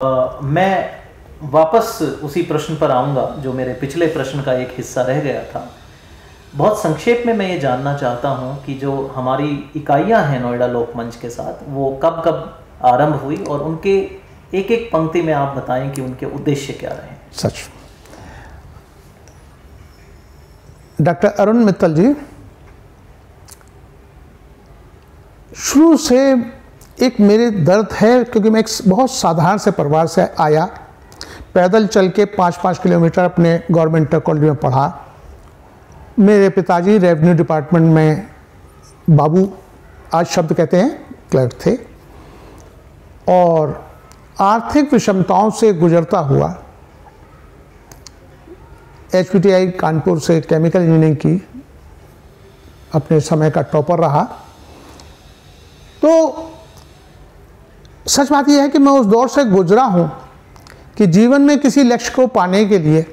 मैं वापस उसी प्रश्न पर आऊंगा जो मेरे पिछले प्रश्न का एक हिस्सा रह गया था। बहुत संक्षेप में मैं ये जानना चाहता हूं कि जो हमारी इकाइयां हैं नोएडा लोकमंच के साथ, वो कब कब आरंभ हुई और उनके एक एक पंक्ति में आप बताएं कि उनके उद्देश्य क्या रहे। सच। डॉक्टर अरुण मित्तल जी, शुरू से एक मेरे दर्द है, क्योंकि मैं एक बहुत साधारण से परिवार से आया, पैदल चल के 5-5 किलोमीटर अपने गवर्नमेंट इंटर कॉलेज में पढ़ा। मेरे पिताजी रेवेन्यू डिपार्टमेंट में, बाबू आज शब्द कहते हैं, क्लर्क थे, और आर्थिक विषमताओं से गुजरता हुआ HPTI कानपुर से केमिकल इंजीनियरिंग की, अपने समय का टॉपर रहा। तो सच बात यह है कि मैं उस दौर से गुजरा हूं कि जीवन में किसी लक्ष्य को पाने के लिए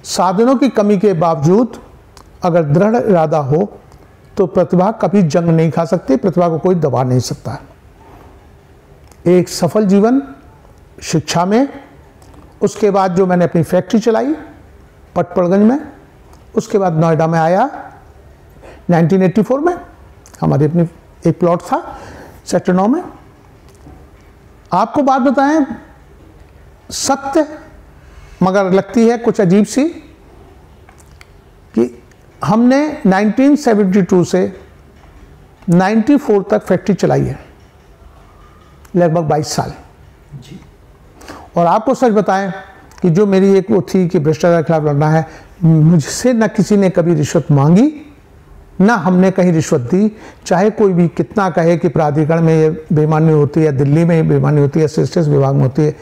साधनों की कमी के बावजूद अगर दृढ़ इरादा हो तो प्रतिभा कभी जंग नहीं खा सकती, प्रतिभा को कोई दबा नहीं सकता। एक सफल जीवन शिक्षा में, उसके बाद जो मैंने अपनी फैक्ट्री चलाई पटपड़गंज में, उसके बाद नोएडा में आया 1984 में, हमारी अपनी एक प्लॉट था सेक्टर 9 में। आपको बात बताएं, सत्य मगर लगती है कुछ अजीब सी, कि हमने 1972 से 94 तक फैक्ट्री चलाई है, लगभग 22 साल जी। और आपको सच बताएं कि जो मेरी एक वो थी कि भ्रष्टाचार के खिलाफ लड़ना है, मुझसे न किसी ने कभी रिश्वत मांगी, ना हमने कहीं रिश्वत दी। चाहे कोई भी कितना कहे कि प्राधिकरण में ये बेईमानी होती है, दिल्ली में बेईमानी होती है, सेस्टेस विभाग में होती है,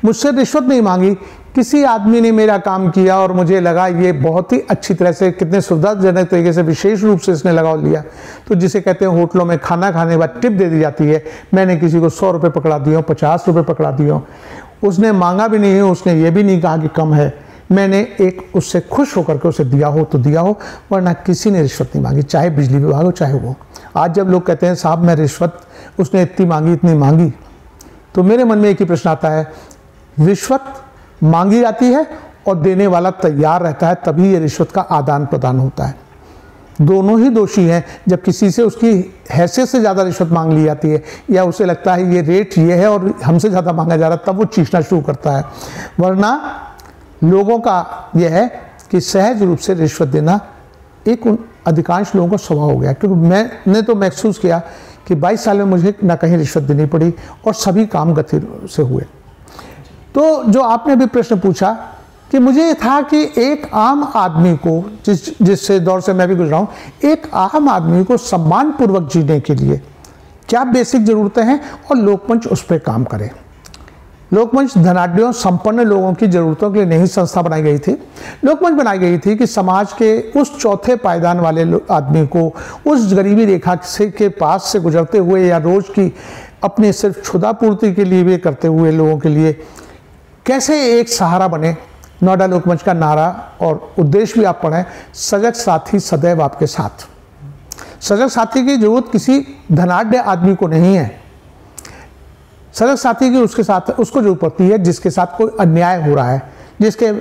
मुझसे रिश्वत नहीं मांगी। किसी आदमी ने मेरा काम किया और मुझे लगा ये बहुत ही अच्छी तरह से, कितने सुविधाजनक तरीके से, विशेष रूप से इसने लगा लिया, तो जिसे कहते हैं होटलों में खाना खाने के बाद टिप दे दी जाती है, मैंने किसी को 100 रुपये पकड़ा दिए, 50 रुपये पकड़ा दिए, उसने मांगा भी नहीं है, उसने ये भी नहीं कहा कि कम है, मैंने एक उससे खुश होकर के उसे दिया हो तो दिया हो, वरना किसी ने रिश्वत नहीं मांगी, चाहे बिजली विभाग हो चाहे वो। आज जब लोग कहते हैं साहब मैं रिश्वत, उसने इतनी मांगी इतनी मांगी, तो मेरे मन में एक ही प्रश्न आता है, रिश्वत मांगी जाती है और देने वाला तैयार रहता है, तभी ये रिश्वत का आदान प्रदान होता है। दोनों ही दोषी हैं। जब किसी से उसकी हैसियत से ज़्यादा रिश्वत मांग ली जाती है, या उसे लगता है ये रेट ये है और हमसे ज़्यादा मांगा जा रहा है, तब वो चीखना शुरू करता है। वरना लोगों का यह है कि सहज रूप से रिश्वत देना एक अधिकांश लोगों का स्वभाव हो गया। क्योंकि मैंने तो महसूस किया कि 22 साल में मुझे ना कहीं रिश्वत देनी पड़ी और सभी काम गति से हुए। तो जो आपने अभी प्रश्न पूछा कि मुझे ये था कि एक आम आदमी को, जिससे दौर से मैं भी गुजरा हूँ, एक आम आदमी को सम्मानपूर्वक जीने के लिए क्या बेसिक ज़रूरतें हैं और लोकमंच उस पर काम करे। लोकमंच धनाढ्यों संपन्न लोगों की ज़रूरतों के लिए नहीं संस्था बनाई गई थी। लोकमंच बनाई गई थी कि समाज के उस चौथे पायदान वाले आदमी को, उस गरीबी रेखा से के पास से गुजरते हुए, या रोज़ की अपने सिर्फ क्षुधा पूर्ति के लिए भी करते हुए लोगों के लिए कैसे एक सहारा बने। नोएडा लोकमंच का नारा और उद्देश्य भी आप पढ़ें, सजग साथी सदैव आपके साथ। सजग साथी की जरूरत किसी धनाढ्य आदमी को नहीं है, सजग साथी की उसके साथ उसको जरूरत पड़ती है जिसके साथ कोई अन्याय हो रहा है, जिसके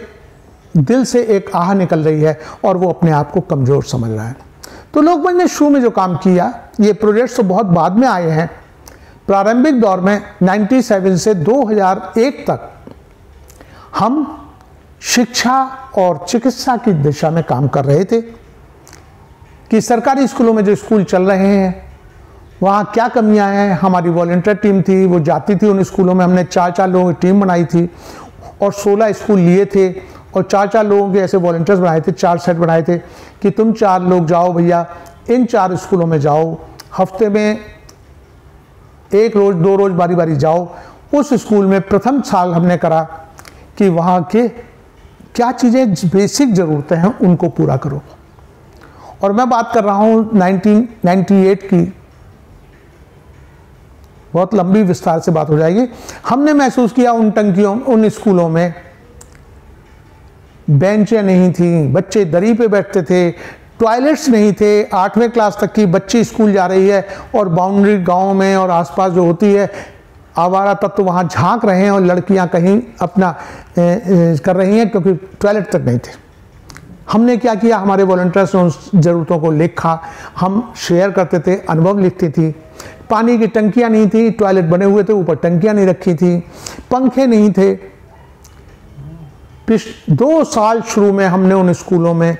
दिल से एक आह निकल रही है और वो अपने आप को कमज़ोर समझ रहा है। तो लोकमंच ने शुरू में जो काम किया, ये प्रोजेक्ट्स तो बहुत बाद में आए हैं। प्रारंभिक दौर में 97 से 2001 तक हम शिक्षा और चिकित्सा की दिशा में काम कर रहे थे कि सरकारी स्कूलों में जो स्कूल चल रहे हैं वहाँ क्या कमियां हैं। हमारी वॉलंटियर टीम थी, वो जाती थी उन स्कूलों में। हमने 4-4 लोगों की टीम बनाई थी और 16 स्कूल लिए थे और 4-4 लोगों के ऐसे वॉलंटियर्स बनाए थे, 4 सेट बनाए थे कि तुम 4 लोग जाओ भैया, इन 4 स्कूलों में जाओ, हफ्ते में 1 रोज़ 2 रोज़ बारी बारी जाओ। उस स्कूल में प्रथम साल हमने करा कि वहाँ के क्या चीज़ें बेसिक ज़रूरतें हैं उनको पूरा करो। और मैं बात कर रहा हूँ 1998 की, बहुत लंबी विस्तार से बात हो जाएगी। हमने महसूस किया उन टंकियों, उन स्कूलों में बेंचें नहीं थी, बच्चे दरी पे बैठते थे, टॉयलेट्स नहीं थे। 8वें क्लास तक की बच्ची स्कूल जा रही है और बाउंड्री गांव में और आसपास जो होती है आवारा तत्व वहाँ झांक रहे हैं और लड़कियाँ कहीं अपना कर रही हैं, क्योंकि टॉयलेट तक नहीं थे। हमने क्या किया, हमारे वॉलंटियर्स ने उन ज़रूरतों को लिखा, हम शेयर करते थे, अनुभव लिखती थी। पानी की टंकियाँ नहीं थी, टॉयलेट बने हुए थे, ऊपर टंकियाँ नहीं रखी थी, पंखे नहीं थे। 2 साल शुरू में हमने उन स्कूलों में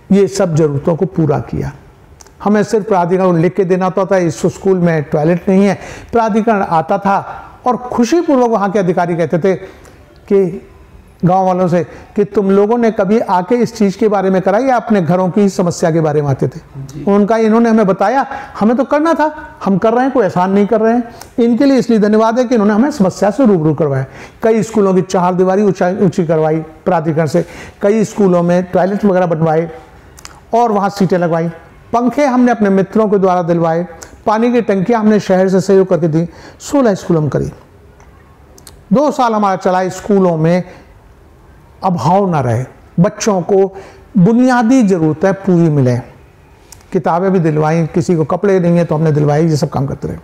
ये सब ज़रूरतों को पूरा किया। हमें सिर्फ प्राधिकरण लिख के देना होता था इस स्कूल में टॉयलेट नहीं है, प्राधिकरण आता था और खुशीपूर्वक वहाँ के अधिकारी कहते थे कि गांव वालों से कि तुम लोगों ने कभी आके इस चीज़ के बारे में करा या अपने घरों की समस्या के बारे में आते थे। उनका इन्होंने हमें बताया, हमें तो करना था, हम कर रहे हैं, कोई एहसान नहीं कर रहे हैं। इनके लिए इसलिए धन्यवाद है कि इन्होंने हमें समस्या से रूबरू करवाया। कई स्कूलों की 4 दीवारी ऊंची करवाई प्राधिकरण से, कई स्कूलों में टॉयलेट वगैरह बनवाए और वहाँ सीटें लगवाई, पंखे हमने अपने मित्रों के द्वारा दिलवाए, पानी की टंकियाँ हमने शहर से सहयोग करके दी। 16 स्कूल हम करी। 2 साल हमारा चला। स्कूलों में अभाव ना रहे, बच्चों को बुनियादी ज़रूरतें पूरी मिले, किताबें भी दिलवाई, किसी को कपड़े नहीं है तो हमने दिलवाई, ये सब काम करते रहे।